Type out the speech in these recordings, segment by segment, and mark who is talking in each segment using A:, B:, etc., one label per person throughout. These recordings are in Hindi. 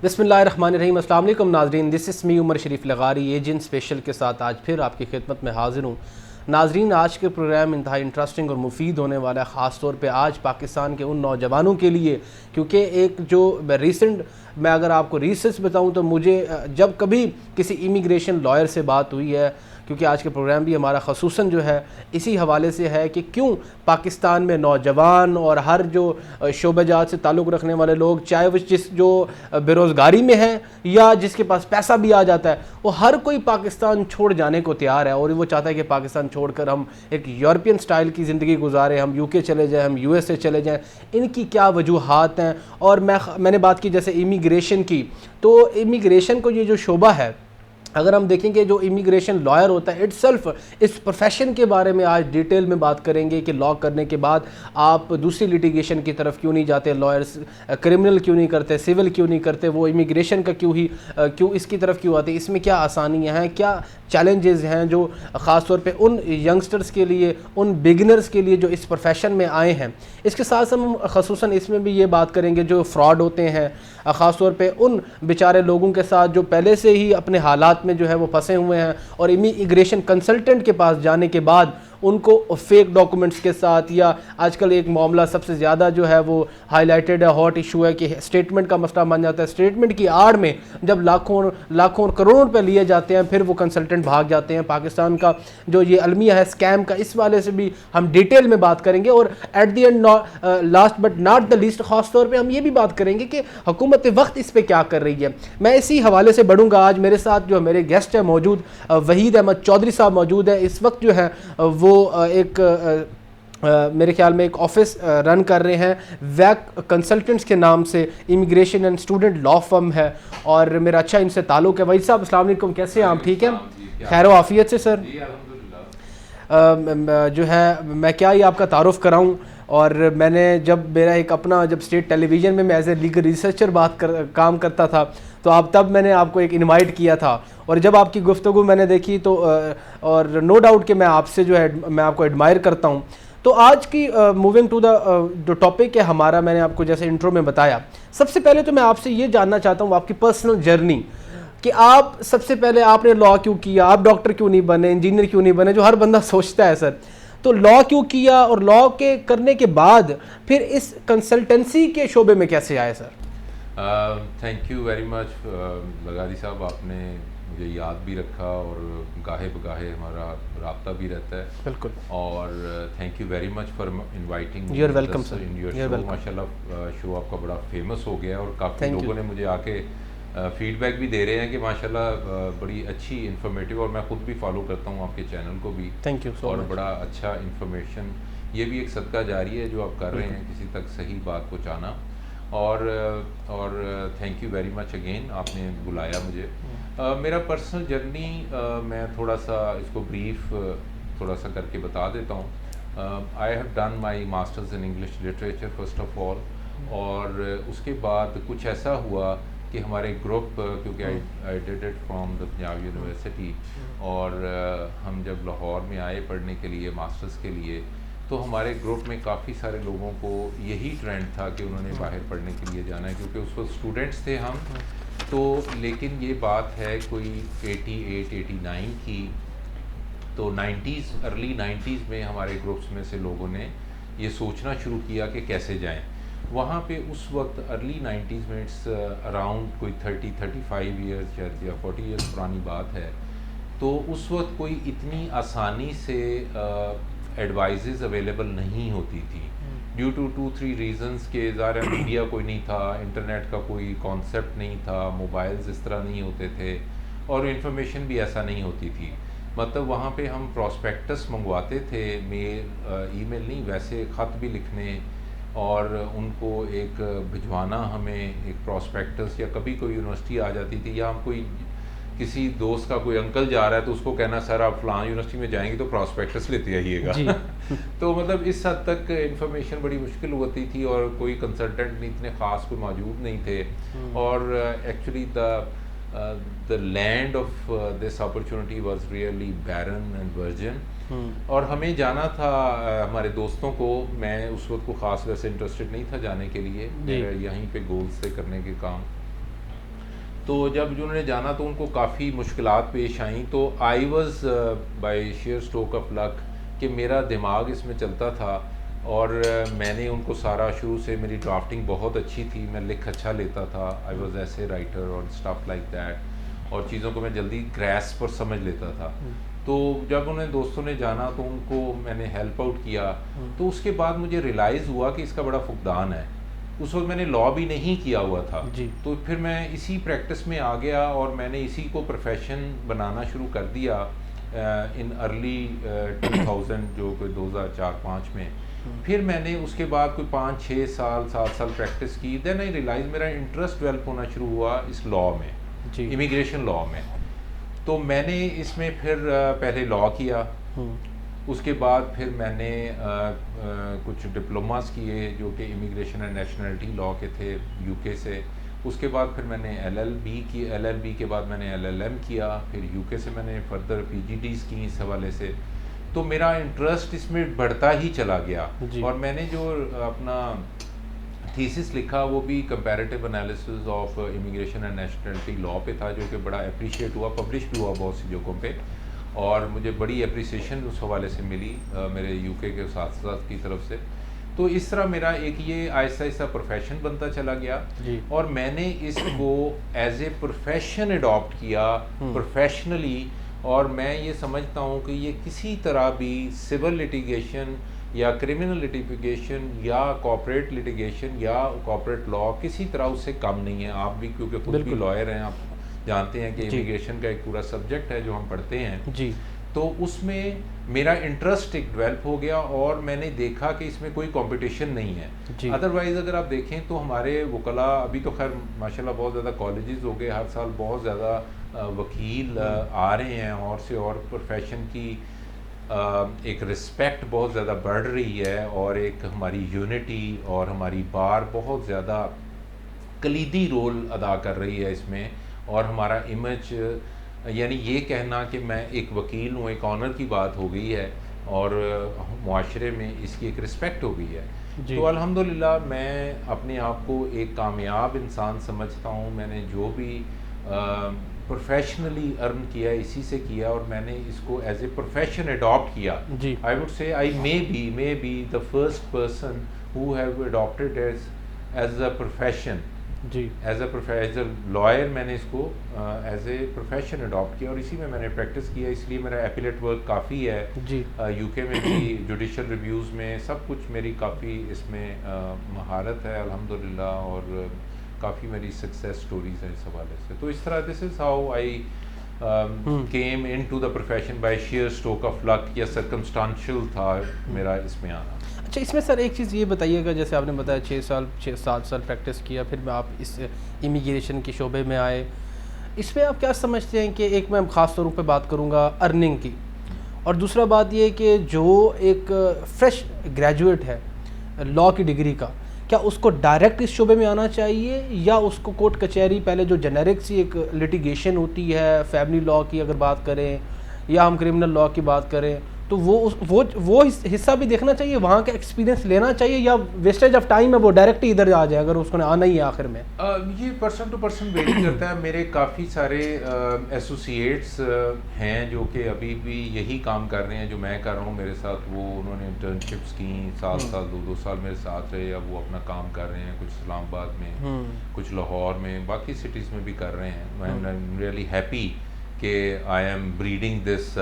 A: बिस्मिल्लाहिर्रहमानिर्रहीम। अस्सलाम वालेकुम नाज़रीन, this is me Umar Sharif लगारी एजेंट स्पेशल के साथ आज फिर आपकी खिदमत में हाज़िर हूँ। नाज़रीन, आज के प्रोग्राम इंतहाई इंटरेस्टिंग और मुफीद होने वाला है, ख़ास तौर पे आज पाकिस्तान के उन नौजवानों के लिए, क्योंकि एक जो रिसेंट मैं अगर आपको रिसर्च बताऊँ तो मुझे जब कभी किसी इमिग्रेशन लॉयर से बात हुई है, क्योंकि आज के प्रोग्राम भी हमारा ख़ुसूसन जो है इसी हवाले से है कि क्यों पाकिस्तान में नौजवान और हर जो शोबेजात से ताल्लुक़ रखने वाले लोग, चाहे वो जो बेरोज़गारी में है या जिसके पास पैसा भी आ जाता है, वो हर कोई पाकिस्तान छोड़ जाने को तैयार है और वो चाहता है कि पाकिस्तान छोड़कर हम एक यूरोपियन स्टाइल की ज़िंदगी गुजारें, हम यूके चले जाएँ, हम यूएसए चले जाएँ। इनकी क्या वजूहात हैं? और मैंने बात की जैसे इमिग्रेशन की, तो इमिग्रेशन को ये जो शोबा है, अगर हम देखेंगे जो इमिग्रेशन लॉयर होता है इट्सल्फ, इस प्रोफेशन के बारे में आज डिटेल में बात करेंगे कि लॉ करने के बाद आप दूसरी लिटिगेशन की तरफ क्यों नहीं जाते, लॉयर्स क्रिमिनल क्यों नहीं करते, सिविल क्यों नहीं करते, वो इमिग्रेशन का क्यों इसकी तरफ क्यों आते, इसमें क्या आसानियाँ हैं, क्या चैलेंजेस हैं जो ख़ास तौर पे उन यंगस्टर्स के लिए, उन बिगिनर्स के लिए जो इस प्रोफेशन में आए हैं। इसके साथ साथ हम ख़ुसूसन इसमें भी ये बात करेंगे जो फ्रॉड होते हैं, ख़ास तौर पे उन बेचारे लोगों के साथ जो पहले से ही अपने हालात में जो है वो फंसे हुए हैं और इमिग्रेशन कंसल्टेंट के पास जाने के बाद उनको फेक डॉक्यूमेंट्स के साथ, या आजकल एक मामला सबसे ज़्यादा जो है वो हाईलाइटेड है, हॉट इशू है कि स्टेटमेंट का मसला बन जाता है। स्टेटमेंट की आड़ में जब लाखों और करोड़ों रुपए लिए जाते हैं, फिर वो कंसल्टेंट भाग जाते हैं। पाकिस्तान का जो ये अलमिया है स्कैम का, इस वाले से भी हम डिटेल में बात करेंगे। और at the and, last but not the least, खास तौर पर हम ये भी बात करेंगे कि हुकूमत वक्त इस पर क्या कर रही है। मैं इसी हवाले से बढ़ूंगा। आज मेरे साथ जो मेरे गेस्ट है मौजूद, वहीद अहमद चौधरी साहब मौजूद है। इस वक्त जो है वो एक मेरे ख्याल में एक ऑफिस रन कर रहे हैं, वैक कंसल्टेंट्स के नाम से, immigration and student law firm है और मेरा अच्छा इनसे ताल्लुक़ है। वहीद साहब अस्सलाम वालेकुम, कैसे हैं आप? ठीक हैं, खैर आफियत से सर? जो है मैं क्या ही आपका तारुफ़ कराऊं, और मैंने जब मेरा एक अपना जब स्टेट टेलीविज़न में मैं एज ए लीगल रिसर्चर काम करता था, तो तब मैंने आपको एक इनवाइट किया था और जब आपकी गुफ्तगू मैंने देखी तो और नो डाउट कि मैं आपसे जो है मैं आपको एडमायर करता हूँ। तो आज की मूविंग टू द जो टॉपिक है हमारा, मैंने आपको जैसे इंट्रो में बताया, सबसे पहले तो मैं आपसे ये जानना चाहता हूँ आपकी पर्सनल जर्नी, कि आप सबसे पहले आपने लॉ क्यों किया, आप डॉक्टर क्यों नहीं बने, इंजीनियर क्यों नहीं बने, जो हर बंदा सोचता है सर। तो लॉ क्यों किया और लॉ के करने के बाद फिर इस कंसल्टेंसी के शोबे में कैसे आए sir?
B: Thank you very much लगारी साहब, आपने मुझे याद भी रखा और गाहे बगाहे हमारा राब्ता भी रहता है। बिल्कुल। और thank you very much for inviting.
A: You are welcome sir.
B: In your show. माशाल्लाह शो आपका बड़ा फेमस हो गया और काफ़ी लोगों ने मुझे आके फीडबैक भी दे रहे हैं कि माशाल्लाह बड़ी अच्छी इन्फॉर्मेटिव, और मैं ख़ुद भी फॉलो करता हूँ आपके चैनल को भी।
A: थैंक यू सो
B: और
A: मच।
B: बड़ा अच्छा इन्फॉर्मेशन, ये भी एक सदका जारी है जो आप कर रहे हैं, किसी तक सही बात पहुँचाना। और thank you very much again, आपने बुलाया मुझे। मेरा पर्सनल जर्नी मैं थोड़ा सा इसको ब्रीफ थोड़ा सा करके बता देता हूँ। I have done my masters in English literature first of all, और उसके बाद कुछ ऐसा हुआ कि हमारे ग्रुप, क्योंकि I did it from the Punjab university, और हम जब लाहौर में आए पढ़ने के लिए मास्टर्स के लिए, तो हमारे ग्रुप में काफ़ी सारे लोगों को यही ट्रेंड था कि उन्होंने बाहर पढ़ने के लिए जाना है, क्योंकि उस वक्त स्टूडेंट्स थे हम तो। लेकिन ये बात है कोई 88-89 की, तो 90s, अर्ली 90s में हमारे ग्रुप्स में से लोगों ने ये सोचना शुरू किया कि कैसे जाएं वहाँ पे। उस वक्त अर्ली 90s में, इट्स अराउंड कोई 30-35 ईयर्स या 40 ईयर्स पुरानी बात है। तो उस वक्त कोई इतनी आसानी से एडवाइजेज़ अवेलेबल नहीं होती थी, ड्यू टू 2-3 रीज़न्स के। ज़ाहिर मीडिया कोई नहीं था, इंटरनेट का कोई कॉन्सेप्ट नहीं था, मोबाइल्स इस तरह नहीं होते थे, और इन्फॉर्मेशन भी ऐसा नहीं होती थी। मतलब वहाँ पे हम प्रॉस्पेक्टस मंगवाते थे, ईमेल नहीं, वैसे ख़त भी लिखने, और उनको एक भिजवाना हमें एक प्रॉस्पेक्टस, या कभी कोई यूनिवर्सिटी आ जाती थी, या हम कोई किसी दोस्त का कोई अंकल जा रहा है तो उसको कहना, सर आप फलां यूनिवर्सिटी में जाएंगे तो प्रॉस्पेक्टस लेते आइएगा। तो मतलब इस हद तक इंफॉर्मेशन बड़ी मुश्किल होती थी, और कोई कंसल्टेंट नहीं, इतने ख़ास कोई मौजूद नहीं थे। और actually the land of this opportunity was really barren and virgin. और हमें जाना था हमारे दोस्तों को, मैं उस वक्त को ख़ास वैसे इंटरेस्टेड नहीं था जाने के लिए, मेरे यहीं पे गोल्स थे करने के काम। तो जब उन्होंने जाना तो उनको काफ़ी मुश्किलात पेश आई। तो I was by sheer stroke of luck कि मेरा दिमाग इसमें चलता था, और मैंने उनको सारा शुरू से, मेरी ड्राफ्टिंग बहुत अच्छी थी, मैं लिख अच्छा लेता था, आई वॉज़ ऐसे राइटर और स्टफ़ लाइक दैट, और चीज़ों को मैं जल्दी ग्रैस्प पर समझ लेता था। तो जब उन्हें दोस्तों ने जाना तो उनको मैंने हेल्प आउट किया। तो उसके बाद मुझे रियलाइज़ हुआ कि इसका बड़ा फुकदान है। उस वक्त मैंने लॉ भी नहीं किया हुआ था
A: जी।
B: तो फिर मैं इसी प्रैक्टिस में आ गया और मैंने इसी को प्रोफेशन बनाना शुरू कर दिया इन अर्ली 2000, जो कोई 2004-5 में। फिर मैंने उसके बाद कोई 5-6 साल 7 साल प्रैक्टिस की। देन आई रियलाइज मेरा इंटरेस्ट डेवलप होना शुरू हुआ इस लॉ में, इमिग्रेशन लॉ में। तो मैंने इसमें फिर पहले लॉ किया, उसके बाद फिर मैंने कुछ डिप्लोमास किए जो कि इमिग्रेशन एंड नेशनलिटी लॉ के थे यूके से। उसके बाद फिर मैंने एलएलबी की, एलएलबी के बाद मैंने एलएलएम किया, फिर यूके से मैंने फर्दर पीजीडीज की इस हवाले से। तो मेरा इंटरेस्ट इसमें बढ़ता ही चला गया। और मैंने जो अपना थीसिस लिखा वो भी comparative analysis of immigration and nationality law पे था, जो कि बड़ा अप्रिशिएट हुआ, पब्लिश भी हुआ बहुत सी जगहों पे, और मुझे बड़ी अप्रिसिएशन उस हवाले से मिली मेरे यूके के साथ की तरफ से। तो इस तरह मेरा एक ये आहिस्ता आहिस्ता प्रोफेशन बनता चला गया, और मैंने इसको एज ए प्रोफेशन अडॉप्ट किया प्रोफेशनली। और मैं ये समझता हूँ कि ये किसी तरह भी सिविल लिटिगेशन या क्रिमिनल लिटिगेशन या कॉर्पोरेट लिटिगेशन या कॉर्पोरेट लॉ किसी तरह उससे कम नहीं है। आप भी क्योंकि खुद भी लॉयर हैं, आप जानते हैं कि इमिग्रेशन का एक पूरा सब्जेक्ट है जो हम पढ़ते हैं जी। तो उसमें मेरा इंटरेस्ट एक डेवलप हो गया, और मैंने देखा कि इसमें कोई कंपटीशन नहीं है। अदरवाइज़ अगर आप देखें तो हमारे वकला, अभी तो खैर माशाल्लाह बहुत ज़्यादा कॉलेजेस हो गए, हर साल बहुत ज़्यादा वकील आ रहे हैं, और से और प्रोफेशन की एक रिस्पेक्ट बहुत ज़्यादा बढ़ रही है, और एक हमारी यूनिटी और हमारी बार बहुत ज़्यादा कलीदी रोल अदा कर रही है इसमें। और हमारा इमेज, यानी ये कहना कि मैं एक वकील हूँ, एक ऑनर की बात हो गई है, और मुआशरे में इसकी एक रिस्पेक्ट हो गई है। तो अल्हम्दुलिल्लाह मैं अपने आप को एक कामयाब इंसान समझता हूँ। मैंने जो भी प्रोफेशनली अर्न किया इसी से किया, और मैंने इसको एज ए प्रोफेशन अडॉप्ट किया। I would say I may be the first person who have adopted as a profession जी। एज अ लॉयर मैंने इसको एज ए प्रोफेशन अडॉप्ट किया, और इसी में मैंने प्रैक्टिस किया। इसलिए मेरा एपिलेट वर्क काफ़ी है जी। यूके में भी जुडिशल रिव्यूज़ में सब कुछ मेरी काफ़ी इसमें महारत है अल्हम्दुलिल्लाह, और काफ़ी मेरी सक्सेस स्टोरीज हैं इस हवाले से। तो इस तरह this is how I came into the profession by sheer stroke of luck, या सर्कमस्टांशियल था मेरा इसमें आना।
A: अच्छा, इसमें सर एक चीज़ ये बताइएगा, जैसे आपने बताया 6-7 साल प्रैक्टिस किया, फिर आप इस इमिग्रेशन के शोबे में आए, इसमें आप क्या समझते हैं कि एक मैं ख़ास तौर पे बात करूँगा अर्निंग की, और दूसरा बात ये कि जो एक फ्रेश ग्रेजुएट है लॉ की डिग्री का, क्या उसको डायरेक्ट इस शोबे में आना चाहिए, या उसको कोर्ट कचहरी पहले जो जेनेरिक सी एक लिटिगेशन होती है फैमिली लॉ की अगर बात करें, या हम क्रिमिनल लॉ की बात करें, तो वो हिस्सा भी देखना चाहिए, वहाँ का एक्सपीरियंस लेना चाहिए, या वेस्टेज ऑफ टाइम है वो डायरेक्ट ही इधर आ जाए अगर उसको आना ही है आखिर में?
B: ये पर्सन टू पर्सन वेरी करता है। मेरे काफ़ी सारे एसोसिएट्स हैं जो कि अभी भी यही काम कर रहे हैं जो मैं कर रहा हूँ मेरे साथ। वो उन्होंने इंटर्नशिप्स की, साल 2 साल मेरे साथ रहे, अब वो अपना काम कर रहे हैं, कुछ इस्लामाबाद में, कुछ लाहौर में, बाकी सिटीज़ में भी कर रहे हैं। आई एम रियली हैप्पी कि I am breeding this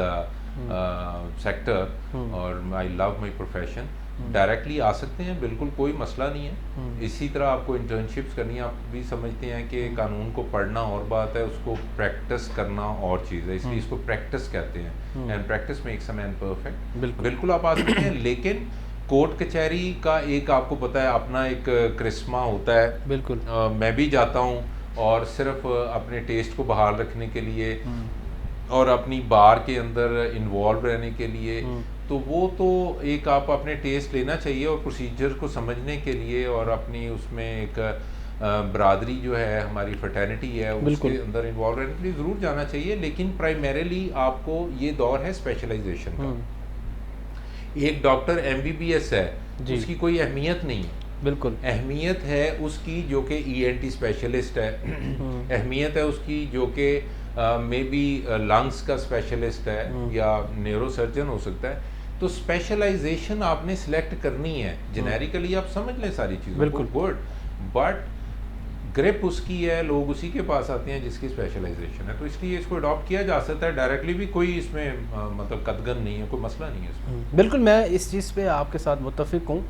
B: sector, और I love my profession. Directly आ सकते हैं, बिल्कुल कोई मसला नहीं है। इसी तरह आपको इंटर्नशिप्स करनी है। आप भी समझते हैं कि कानून को पढ़ना और बात है, उसको प्रैक्टिस करना और चीज़ है, इसलिए इसको प्रैक्टिस कहते हैं। And practice makes a man perfect. बिल्कुल आप आ सकते हैं, लेकिन कोर्ट कचहरी का एक आपको पता है अपना एक करिश्मा होता है।
A: बिल्कुल
B: मैं भी जाता हूँ, और सिर्फ अपने टेस्ट को बहाल रखने के लिए और अपनी बार के अंदर इन्वॉल्व रहने के लिए, तो वो तो एक आप अपने टेस्ट लेना चाहिए, और प्रोसीजर को समझने के लिए, और अपनी उसमें एक बरादरी जो है हमारी फ्रेटर्निटी है उसके अंदर इन्वॉल्व रहने के लिए ज़रूर जाना चाहिए। लेकिन प्राइमरीली आपको ये दौर है स्पेशलाइजेशन का। एक डॉक्टर MBBS है, उसकी कोई अहमियत नहीं है,
A: बिल्कुल।
B: अहमियत है उसकी जो कि ENT स्पेशलिस्ट है, अहमियत है उसकी जो कि मे बी लंग्स का स्पेशलिस्ट है या न्यूरोसर्जन हो सकता है। तो स्पेशलाइजेशन आपने सिलेक्ट करनी है। जेनेरिकली आप समझ लें सारी चीज़ों को, गुड, बट ग्रिप उसकी है, लोग उसी के पास आते हैं जिसकी स्पेशलाइजेशन है। तो इसलिए इसको अडॉप्ट किया जा सकता है डायरेक्टली भी, कोई इसमें मतलब कदगन नहीं है, कोई मसला नहीं है इसमें।
A: बिल्कुल, मैं इस चीज़ पे आपके साथ मुत्तफ़िक हूँ।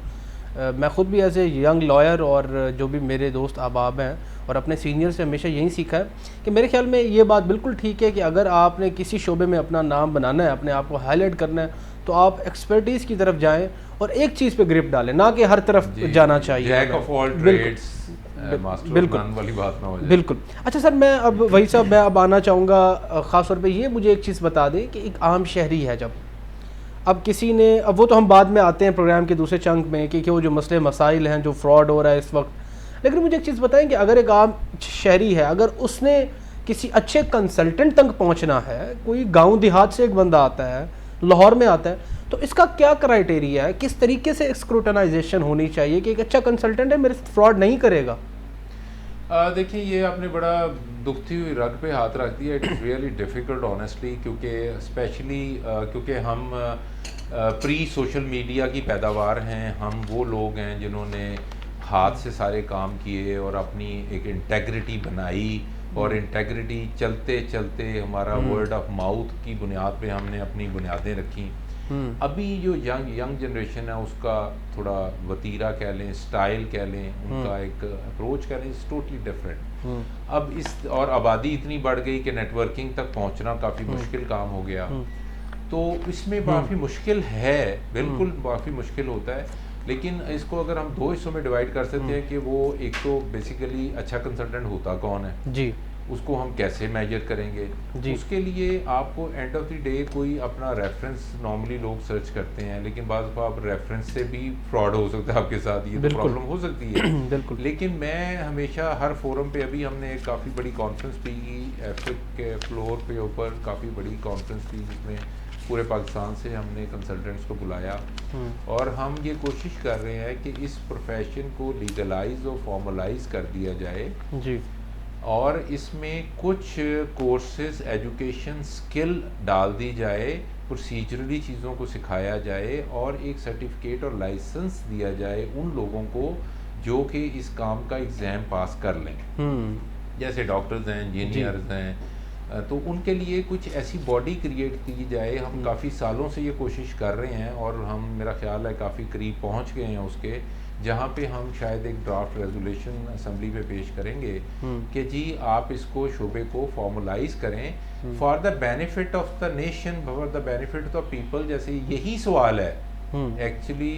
A: मैं ख़ुद भी एज ए यंग लॉयर और जो भी मेरे दोस्त अहबाब हैं और अपने सीनियर से हमेशा यही सीखा है कि मेरे ख्याल में ये बात बिल्कुल ठीक है कि अगर आपने किसी शोबे में अपना नाम बनाना है, अपने आप को हाईलाइट करना है, तो आप एक्सपर्टीज़ की तरफ जाएं और एक चीज़ पे ग्रिप डालें, ना कि हर तरफ जाना चाहिए।
B: Jack of all trades, master of none वाली बात ना हो जाए।
A: बिल्कुल। अच्छा सर, मैं अब वही साहब मैं अब आना चाहूँगा, ख़ास तौर पे ये मुझे एक चीज़ बता दें कि एक आम शहरी है, जब अब किसी ने, अब वो तो हम बाद में आते हैं प्रोग्राम के दूसरे चंक में कि वो जो मसले मसाइल हैं, जो फ्रॉड हो रहा है इस वक्त, लेकिन मुझे एक चीज़ बताएं कि अगर एक आम शहरी है, अगर उसने किसी अच्छे कंसल्टेंट तक पहुंचना है, कोई गांव देहात से एक बंदा आता है, लाहौर में आता है, तो इसका क्या क्राइटेरिया है, किस तरीके से स्क्रूटनाइजेशन होनी चाहिए कि एक अच्छा कंसल्टेंट है मेरे फ्रॉड नहीं करेगा?
B: देखिए, ये आपने बड़ा दुखती हुई रग पे हाथ रख दिया। It is really difficult honestly, क्योंकि स्पेशली क्योंकि हम प्री सोशल मीडिया की पैदावार हैं। हम वो लोग हैं जिन्होंने हाथ से सारे काम किए और अपनी एक इंटेग्रिटी बनाई, और इंटेग्रिटी चलते चलते हमारा वर्ड ऑफ माउथ की बुनियाद पे हमने अपनी बुनियादें रखी। अभी जो यंग जनरेशन है उसका थोड़ा वतीरा कह लें, स्टाइल कह लें, उनका एक अप्रोच कह लें, इट्स टोटली डिफरेंट। अब इस और आबादी इतनी बढ़ गई कि नेटवर्किंग तक पहुंचना काफ़ी मुश्किल काम हो गया। तो इसमें काफ़ी मुश्किल है, बिल्कुल काफ़ी मुश्किल होता है। लेकिन इसको अगर हम दो हिस्सों में डिवाइड कर सकते हैं कि वो एक तो बेसिकली अच्छा कंसल्टेंट होता कौन है जी, उसको हम कैसे मेजर करेंगे जी। उसके लिए आपको एंड ऑफ द डे कोई अपना रेफरेंस, नॉर्मली लोग सर्च करते हैं, लेकिन बाद दफ़ा आप रेफरेंस से भी फ्रॉड हो सकता है आपके साथ, ये तो प्रॉब्लम हो सकती है बिल्कुल। लेकिन मैं हमेशा हर फोरम पे, अभी हमने काफ़ी बड़ी कॉन्फ्रेंस की एफिक के फ्लोर पे ऊपर काफ़ी बड़ी कॉन्फ्रेंस की, जिसमें पूरे पाकिस्तान से हमने कंसल्टेंट्स को बुलाया और हम ये कोशिश कर रहे हैं कि इस प्रोफेशन को लीगलाइज और फॉर्मलाइज कर दिया जाए जी, और इसमें कुछ कोर्सेज, एजुकेशन, स्किल डाल दी जाए, प्रोसीजरली चीज़ों को सिखाया जाए और एक सर्टिफिकेट और लाइसेंस दिया जाए उन लोगों को जो कि इस काम का एग्ज़ाम पास कर लें। जैसे डॉक्टर्स हैं, इंजीनियर्स हैं, तो उनके लिए कुछ ऐसी बॉडी क्रिएट की जाए। हम काफ़ी सालों से ये कोशिश कर रहे हैं और हम, मेरा ख्याल है, काफ़ी करीब पहुंच गए हैं उसके, जहाँ पे हम शायद एक ड्राफ्ट रेजोल्यूशन असेंबली में पेश करेंगे कि जी आप इसको शोबे को फॉर्मलाइज करें for the benefit of the nation, for the benefit of people. जैसे यही सवाल है एक्चुअली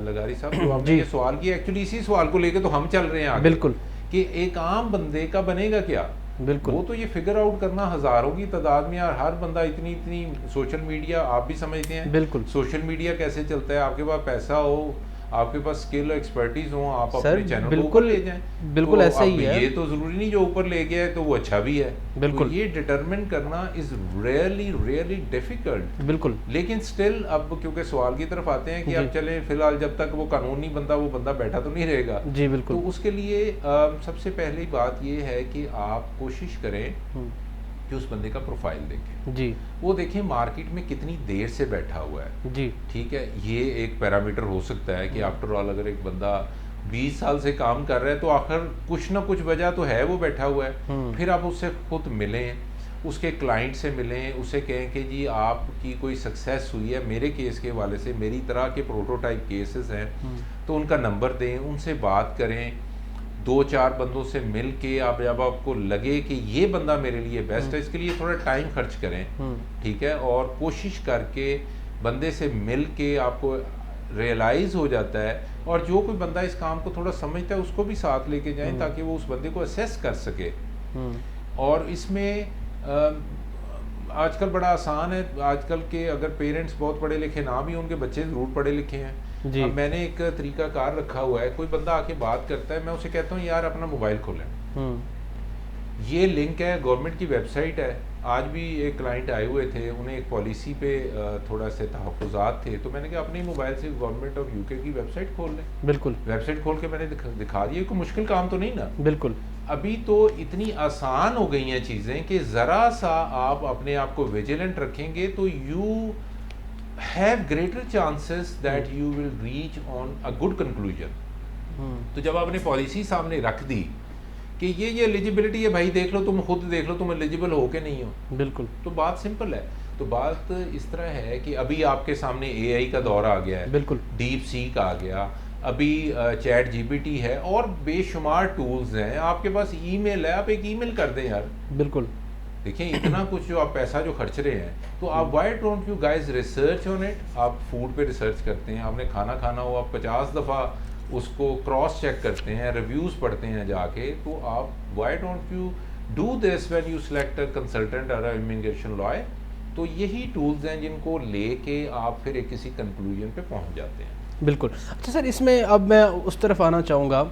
B: लगारी साहब, जो आपने ये सवाल किया, एक्चुअली इसी सवाल को लेकर तो हम चल रहे हैं आगे, बिल्कुल, कि एक आम बंदे का बनेगा क्या। बिल्कुल, वो तो ये फिगर आउट करना हज़ारों की तादाद में, यार हर बंदा इतनी सोशल मीडिया, आप भी समझते हैं बिल्कुल सोशल मीडिया कैसे चलता है। आपके पास पैसा हो, आपके पास स्किल और एक्सपर्टीज हो, आप अपने चैनल को ऊपर ले जाएं, बिल्कुल तो ऐसा ही है। ये तो ज़रूरी नहीं जो ऊपर ले गया है तो वो अच्छा भी है, बिल्कुल। तो ये डिटरमिन करना इज़ रियली डिफ़िकल्ट, बिल्कुल। लेकिन स्टिल अब क्योंकि सवाल की तरफ आते हैं कि अब चले, फिलहाल जब तक वो कानूनी बंदा, वो बंदा बैठा तो नहीं रहेगा जी, बिल्कुल। तो उसके लिए सबसे पहली बात ये है कि आप कोशिश करें कि उस बंदे का प्रोफाइल देखें जी, वो देखें मार्केट में कितनी देर से बैठा हुआ है जी, ठीक है। ये एक पैरामीटर हो सकता है कि आफ्टर ऑल अगर एक बंदा 20 साल से काम कर रहा है तो आखिर कुछ ना कुछ वजह तो है वो बैठा हुआ है। फिर आप उससे खुद मिलें, उसके क्लाइंट से मिलें, उसे कहें कि जी आपकी कोई सक्सेस हुई है मेरे केस के हवाले से, मेरी तरह के प्रोटोटाइप केसेस हैं, तो उनका नंबर दें, उनसे बात करें, 2-4 बंदों से मिल के आप, जब आपको लगे कि ये बंदा मेरे लिए बेस्ट है, इसके लिए थोड़ा टाइम खर्च करें, ठीक है। और कोशिश करके बंदे से मिल के आपको रियलाइज़ हो जाता है, और जो कोई बंदा इस काम को थोड़ा समझता है उसको भी साथ लेके जाएं ताकि वो उस बंदे को असेस कर सके। और इसमें आजकल बड़ा आसान है, आजकल के अगर पेरेंट्स बहुत पढ़े लिखे ना भी, उनके बच्चे ज़रूर पढ़े लिखे हैं जी। अब मैंने एक तरीका कार रखा हुआ है, कोई बंदा आके बात करता है, मैं उसे कहता हूँ यार अपना मोबाइल खोलें, ये लिंक है, गवर्नमेंट की वेबसाइट है। आज भी एक क्लाइंट आए हुए थे, उन्हें एक पॉलिसी पे थोड़ा से तहफ़्फ़ुज़ात थे, तो मैंने कहा अपने ही मोबाइल से गवर्नमेंट ऑफ यूके की वेबसाइट खोल लें।
A: बिल्कुल।
B: वेबसाइट खोल के मैंने दिखा दिया, कोई मुश्किल काम तो नहीं ना।
A: बिल्कुल।
B: अभी तो इतनी आसान हो गई हैं चीज़ें कि ज़रा सा आप अपने आप को विजिलेंट रखेंगे तो you have greater chances that you will reach on a good conclusion. तो जब आपने पॉलिसी सामने रख दी कि ये एलिजिबिलिटी है, भाई देख लो, तुम खुद देख लो तुम एलिजिबल हो के नहीं हो,
A: बिल्कुल,
B: तो बात सिंपल है। तो बात इस तरह है कि अभी आपके सामने एआई का दौर आ गया है,
A: बिल्कुल,
B: डीप सीक आ गया, अभी चैट जीपीटी है और बेशुमार टूल्स हैं आपके पास। ईमेल है, आप एक ईमेल कर दें यार।
A: बिल्कुल।
B: देखिए इतना कुछ जो आप पैसा जो खर्च रहे हैं, तो आप why don't you guys research on it. आप फूड पे रिसर्च करते हैं, आपने खाना खाना हो, आप 50 दफ़ा उसको क्रॉस चेक करते हैं, रिव्यूज़ पढ़ते हैं जाके, तो आप why don't you do this when you select a consultant और इमिग्रेशन लॉयर। तो यही टूल्स हैं जिनको लेके आप फिर एक किसी कंक्लूजन पे पहुंच जाते हैं।
A: बिल्कुल। अच्छा सर, इसमें अब मैं उस तरफ आना चाहूँगा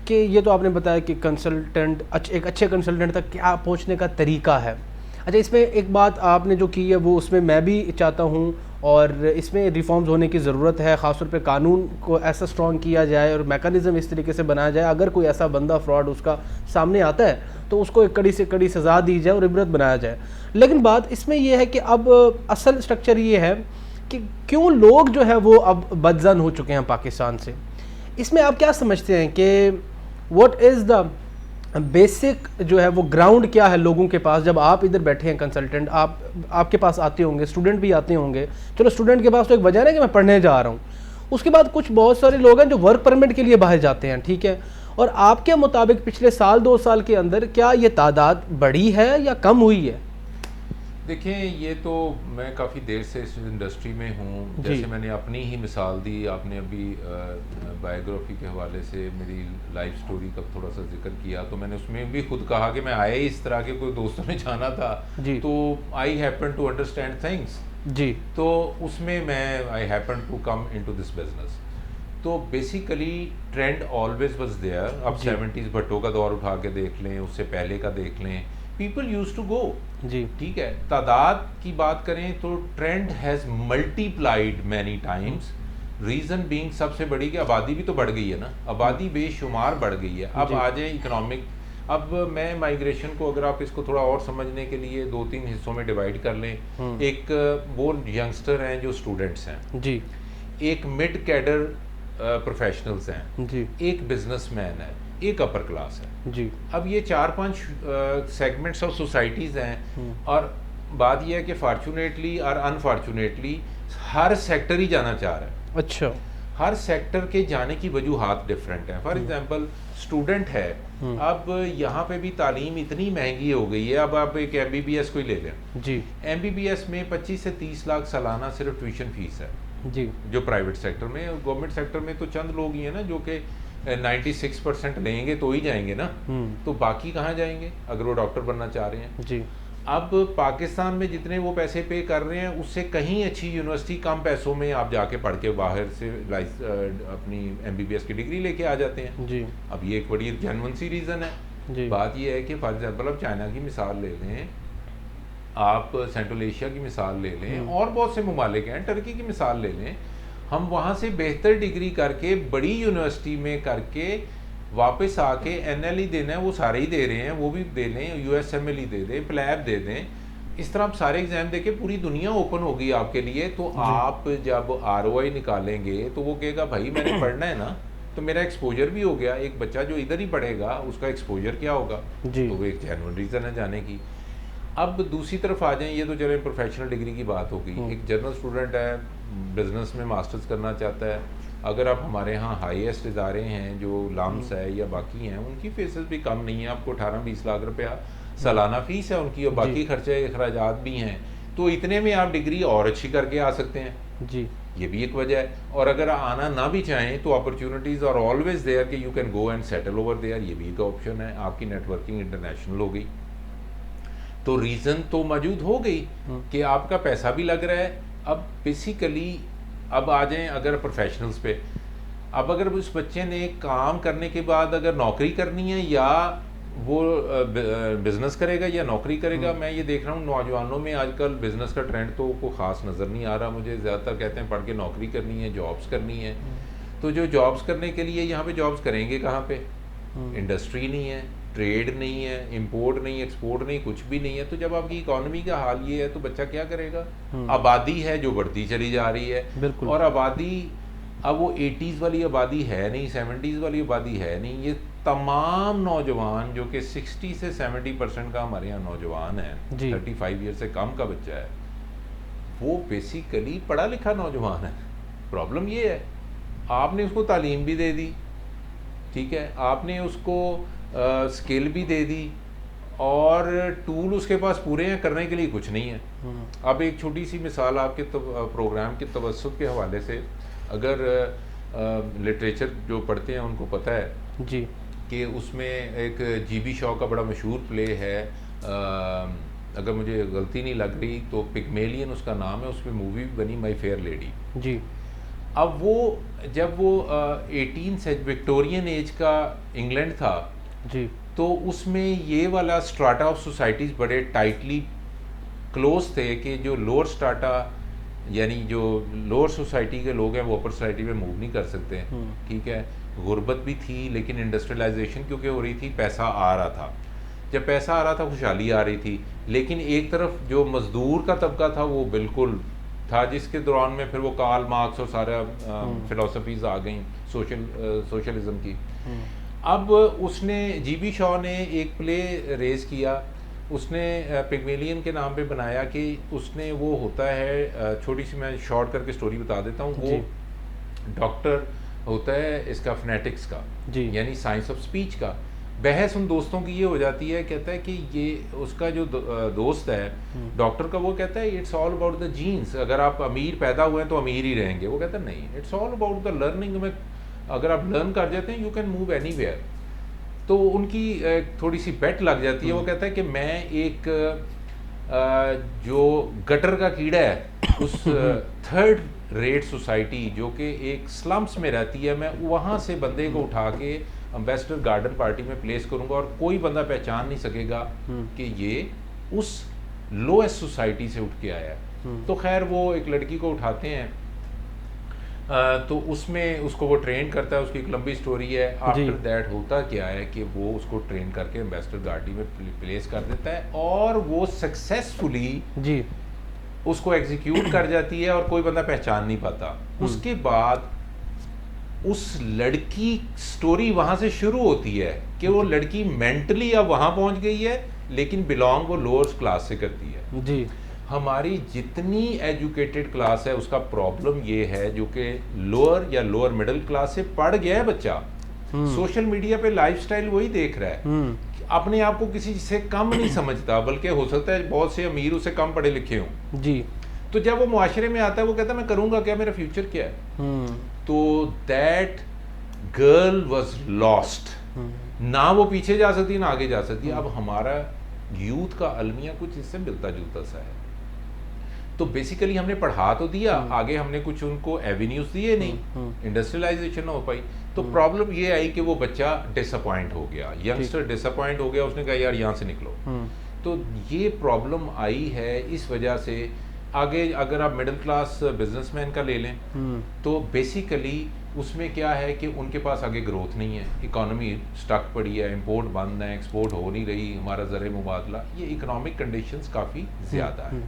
A: कि ये तो आपने बताया कि कंसल्टेंट एक अच्छे कंसल्टेंट तक क्या पहुंचने का तरीका है। अच्छा, इसमें एक बात आपने जो की है वो उसमें मैं भी चाहता हूं, और इसमें रिफॉर्म्स होने की ज़रूरत है। ख़ासतौर पे कानून को ऐसा स्ट्रॉन्ग किया जाए और मैकेनिज़्म इस तरीके से बनाया जाए, अगर कोई ऐसा बंदा फ्रॉड उसका सामने आता है तो उसको एक कड़ी से कड़ी सज़ा दी जाए और इबरत बनाया जाए। लेकिन बात इसमें यह है कि अब असल स्ट्रक्चर ये है कि क्यों लोग जो है वो अब बदज़न हो चुके हैं पाकिस्तान से। इसमें आप क्या समझते हैं कि व्हाट इज़ द बेसिक जो है वो ग्राउंड क्या है लोगों के पास? जब आप इधर बैठे हैं कंसल्टेंट, आपके पास आते होंगे, स्टूडेंट भी आते होंगे। चलो, स्टूडेंट के पास तो एक वजह है कि मैं पढ़ने जा रहा हूँ, उसके बाद कुछ बहुत सारे लोग हैं जो वर्क परमिट के लिए बाहर जाते हैं, ठीक है। और आपके मुताबिक पिछले साल 2 साल के अंदर क्या ये तादाद बढ़ी है या कम हुई है?
B: देखिए, ये तो मैं काफ़ी देर से इस इंडस्ट्री में हूँ। जैसे मैंने अपनी ही मिसाल दी, आपने अभी बायोग्राफी के हवाले से मेरी लाइफ स्टोरी का थोड़ा सा जिक्र किया, तो मैंने उसमें भी खुद कहा कि मैं आया ही इस तरह के कोई दोस्तों ने जाना था, तो I happen to understand things जी, तो उसमें मैं I happen to come into this business. तो basically trend always was there. अब 70s भट्टो का दौर उठा के देख लें, उससे पहले का देख लें, पीपल यूज टू गो जी, ठीक है। तादाद की बात करें तो trend has multiplied many times. Reason being सबसे बड़ी कि आबादी भी तो बढ़ गई है ना, आबादी बेशुमार बढ़ गई है। अब आ जाए इकोनॉमिक। अब मैं माइग्रेशन को, अगर आप इसको थोड़ा और समझने के लिए 2-3 हिस्सों में डिवाइड कर लें। एक वो यंगस्टर हैं जो स्टूडेंट्स हैं जी, एक मिड कैडर प्रोफेशनल्स हैं जी, एक बिजनेसमैन है, एक अपर क्लास है जी। अब ये 4-5 सेगमेंट्स ऑफ सोसाइटीज़ हैं, और बात यह है कि फॉर्चुनेटली और अनफॉर्चुनेटली हर सेक्टर ही जाना चाह रहा है। अच्छा, हर सेक्टर के जाने की वजूहात डिफरेंट हैं। फॉर एग्जांपल स्टूडेंट है, अब यहाँ पे भी तालीम इतनी महंगी हो गई है। अब आप एक MBBS को ही ले लें जी, MBBS में 25 से 30 लाख सालाना सिर्फ ट्यूशन फीस है जी, जो प्राइवेट सेक्टर में। गवर्नमेंट सेक्टर में तो चंद लोग ही हैं ना जो कि 96% लेंगे तो ही जाएंगे ना, तो बाकी कहाँ जाएंगे अगर वो डॉक्टर बनना चाह रहे हैं जी। अब पाकिस्तान में जितने वो पैसे पे कर रहे हैं उससे कहीं अच्छी यूनिवर्सिटी कम पैसों में आप जाके पढ़ के बाहर से अपनी MBBS की डिग्री लेके आ जाते हैं जी। अब ये एक बड़ी जेन्युइन सी रीज़न है जी। बात ये है कि फॉर एग्जांपल अब चाइना की मिसाल ले लें, आप सेंट्रल एशिया की मिसाल ले लें, और बहुत से ममालिक हैं, टर्की की मिसाल ले लें। हम वहाँ से बेहतर डिग्री करके बड़ी यूनिवर्सिटी में करके वापस आके NLE देना है, वो सारे ही दे रहे हैं, वो भी दे लें, USMLE दे दें, प्लैब दे दें। इस तरह आप सारे एग्जाम देके पूरी दुनिया ओपन होगी आपके लिए। तो आप जब ROI निकालेंगे तो वो कहेगा भाई मैंने पढ़ना है ना, तो मेरा एक्सपोजर भी हो गया। एक बच्चा जो इधर ही पढ़ेगा उसका एक्सपोजर क्या होगा, तो वो एक जेन्युइन रीज़न है जाने की। अब दूसरी तरफ आ जाएं, ये तो चले प्रोफेशनल डिग्री की बात होगी। एक जनरल स्टूडेंट है, बिजनेस में मास्टर्स करना चाहता है। अगर आप हमारे यहाँ हाईएस्ट इदारे हैं जो लाम्स है या बाकी हैं, उनकी फीसेस भी कम नहीं है। आपको 18-20 लाख रुपया सालाना फीस है उनकी, और बाकी खर्चे अखराजात भी हैं। तो इतने में आप डिग्री और अच्छी करके आ सकते हैं जी, ये भी एक वजह है। और अगर आना ना भी चाहें तो अपॉर्चुनिटीज़ आर ऑलवेज देयर कि you can go and settle over there, ये भी एक ऑप्शन है। आपकी नेटवर्किंग इंटरनेशनल हो गई, तो रीज़न तो मौजूद हो गई कि आपका पैसा भी लग रहा है। अब बेसिकली अब आ जाएं अगर प्रोफेशनल्स पे। अब अगर उस बच्चे ने काम करने के बाद अगर नौकरी करनी है या वो बिज़नेस करेगा या नौकरी करेगा। मैं ये देख रहा हूँ नौजवानों में आजकल बिज़नेस का ट्रेंड तो को ख़ास नज़र नहीं आ रहा मुझे। ज़्यादातर कहते हैं पढ़ के नौकरी करनी है, जॉब्स करनी है। तो जो जॉब्स करने के लिए यहाँ पे जॉब्स करेंगे कहाँ पे? इंडस्ट्री नहीं है, ट्रेड नहीं है, इंपोर्ट नहीं, एक्सपोर्ट नहीं, कुछ भी नहीं है। तो जब आपकी इकोनॉमी का हाल ये है तो बच्चा क्या करेगा? आबादी है जो बढ़ती चली जा रही है, और आबादी अब वो 80s वाली आबादी है नहीं, 70s वाली आबादी है नहीं। ये तमाम नौजवान जो कि 60 से 70% का हमारे यहाँ नौजवान है, 35 ईयर से कम का बच्चा है, वो बेसिकली पढ़ा लिखा नौजवान है। प्रॉब्लम ये है, आपने उसको तालीम भी दे दी, ठीक है, आपने उसको स्किल भी दे दी, और टूल उसके पास पूरे हैं, करने के लिए कुछ नहीं है। अब एक छोटी सी मिसाल आपके प्रोग्राम के तवज्जुह के हवाले से, अगर लिटरेचर जो पढ़ते हैं उनको पता है
A: जी
B: कि उसमें एक जीबी शॉ का बड़ा मशहूर प्ले है, अगर मुझे गलती नहीं लग रही तो पिग्मेलियन उसका नाम है, उसमें मूवी भी बनी माई फेयर लेडी
A: जी।
B: अब वो जब वो 18 से विक्टोरियन एज का इंग्लैंड था
A: जी,
B: तो उसमें ये वाला स्ट्राटा ऑफ सोसाइटीज़ बड़े टाइटली क्लोज थे कि जो लोअर स्ट्राटा यानी जो लोअर सोसाइटी के लोग हैं वो अपर सोसाइटी में मूव नहीं कर सकते, ठीक है। गुर्बत भी थी, लेकिन इंडस्ट्रियलाइजेशन क्योंकि हो रही थी, पैसा आ रहा था। जब पैसा आ रहा था खुशहाली आ रही थी, लेकिन एक तरफ जो मजदूर का तबका था वो बिल्कुल था, जिसके दौरान में फिर वो कार्ल मार्क्स और सारा फिलोसफीज आ गई सोशलिज्म की। अब उसने जीबी शॉ ने एक प्ले रेज किया, उसने पिग्मेलियन के नाम पे बनाया कि उसने वो होता है, छोटी सी मैं शॉर्ट करके स्टोरी बता देता हूँ। वो डॉक्टर होता है इसका फोनेटिक्स का, यानी साइंस ऑफ स्पीच का। बहस उन दोस्तों की ये हो जाती है, कहता है कि ये उसका जो दोस्त है डॉक्टर का, वो कहता है it's all about the genes, अगर आप अमीर पैदा हुए हैं तो अमीर ही रहेंगे। वो कहता है नहीं, it's all about the learning, में अगर आप लर्न कर जाते हैं यू कैन मूव एनीवेयर। तो उनकी थोड़ी सी बेट लग जाती है। वो कहता है कि मैं एक जो गटर का कीड़ा है उस थर्ड रेट सोसाइटी जो कि एक स्लम्स में रहती है, मैं वहाँ से बंदे को उठा के एम्बेसडर गार्डन पार्टी में प्लेस करूँगा और कोई बंदा पहचान नहीं सकेगा कि ये उस लोएस्ट सोसाइटी से उठ के आया है। तो खैर वो एक लड़की को उठाते हैं, तो उसमें उसको वो ट्रेन करता है, उसकी एक लंबी स्टोरी है। आफ्टर दैट होता क्या है कि वो उसको ट्रेन करके एम्बेसडर गार्डी में प्लेस कर देता है, और वो सक्सेसफुली जी उसको एग्जीक्यूट कर जाती है और कोई बंदा पहचान नहीं पाता। उसके बाद उस लड़की स्टोरी वहाँ से शुरू होती है कि वो लड़की मेंटली अब वहाँ पहुँच गई है, लेकिन बिलोंग वो लोअर क्लास से करती है जी। हमारी जितनी एजुकेटेड क्लास है उसका प्रॉब्लम ये है, जो कि लोअर या लोअर मिडिल क्लास से पढ़ गया है बच्चा, सोशल मीडिया पे लाइफस्टाइल वही देख रहा है, अपने आप को किसी से कम नहीं समझता, बल्कि हो सकता है बहुत से अमीर उससे कम पढ़े लिखे हों जी। तो जब वो मुआशरे में आता है वो कहता है मैं करूँगा क्या, मेरा फ्यूचर क्या है। तो दैट गर्ल वॉज लॉस्ट, ना वो पीछे जा सकती ना आगे जा सकती। अब हमारा यूथ का अलमिया कुछ इससे मिलता जुलता सा है। तो बेसिकली हमने पढ़ा तो दिया, आगे हमने कुछ उनको एवेन्यूज दिए नहीं, इंडस्ट्रियलाइजेशन हो पाई। तो प्रॉब्लम ये आई कि वो बच्चा डिसअपॉइंट हो गया, यंगस्टर डिसअपॉइंट हो गया, उसने कहा यार यहाँ से निकलो। तो ये प्रॉब्लम आई है इस वजह से। आगे अगर आप मिडिल क्लास बिजनेसमैन का ले लें तो बेसिकली उसमें क्या है कि उनके पास आगे ग्रोथ नहीं है, इकोनॉमी स्टक पड़ी है, इंपोर्ट बंद है, एक्सपोर्ट हो नहीं रही, हमारा ज़र मुबादला, ये इकोनॉमिक कंडीशंस काफ़ी ज़्यादा है।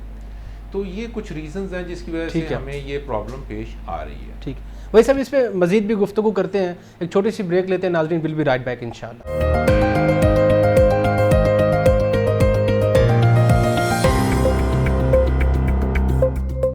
B: तो ये कुछ रीजंस हैं जिसकी वजह से हमें ये प्रॉब्लम पेश आ रही है।
A: ठीक, वैसे हम इस पर मज़ीद भी गुफ्तगू करते हैं, एक छोटी सी ब्रेक लेते हैं नाज़रीन, विल बी राइट बैक इंशाल्लाह।